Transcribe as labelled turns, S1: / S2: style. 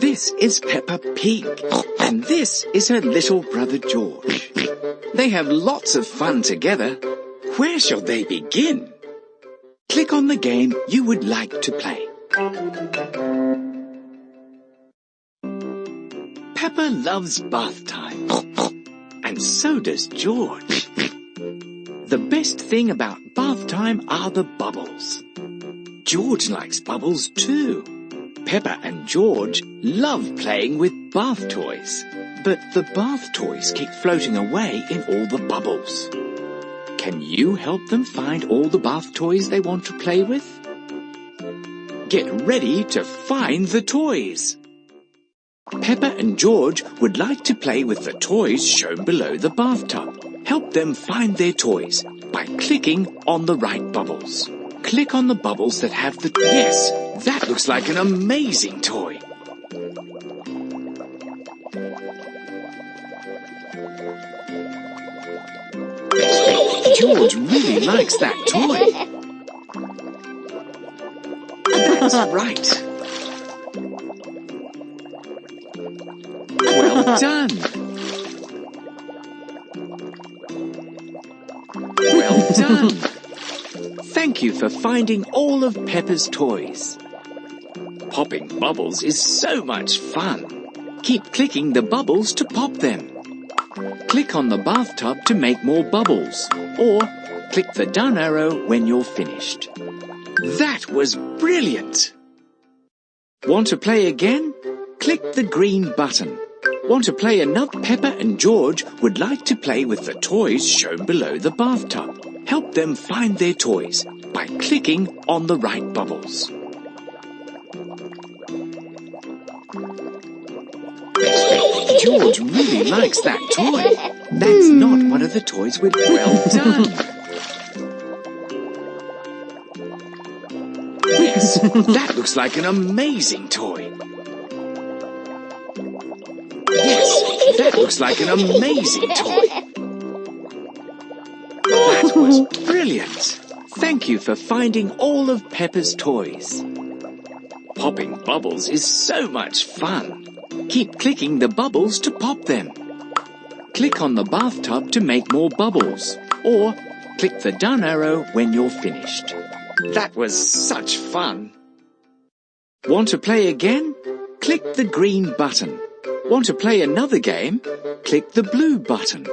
S1: This is Peppa Pig, and this is her little brother George. They have lots of fun together. Where shall they begin? Click on the game you would like to play. Peppa loves bath time, and so does George. The best thing about bath time are the bubbles. George likes bubbles too. Peppa and George love playing with bath toys, but the bath toys keep floating away in all the bubbles. Can you help them find all the bath toys they want to play with? Get ready to find the toys! Peppa and George would like to play with the toys shown below the bathtub. Help them find their toys by clicking on the right bubbles. Click on the bubbles that have the... Yes, that looks like an amazing toy. George really likes that toy. That's right. Well done. Well done. Thank you for finding all of Peppa's toys. Popping bubbles is so much fun. Keep clicking the bubbles to pop them. Click on the bathtub to make more bubbles, or click the down arrow when you're finished. That was brilliant! Want to play again? Click the green button. Want to play another? Peppa and George would like to play with the toys shown below the bathtub. Help them find their toys by clicking on the right bubbles. George really likes that toy. That's not one of the toys with... Well done! Yes, that looks like an amazing toy. Yes, that looks like an amazing toy. That was brilliant. Thank you for finding all of Peppa's toys. Popping bubbles is so much fun. Keep clicking the bubbles to pop them. Click on the bathtub to make more bubbles, or click the down arrow when you're finished. That was such fun. Want to play again? Click the green button. Want to play another game? Click the blue button.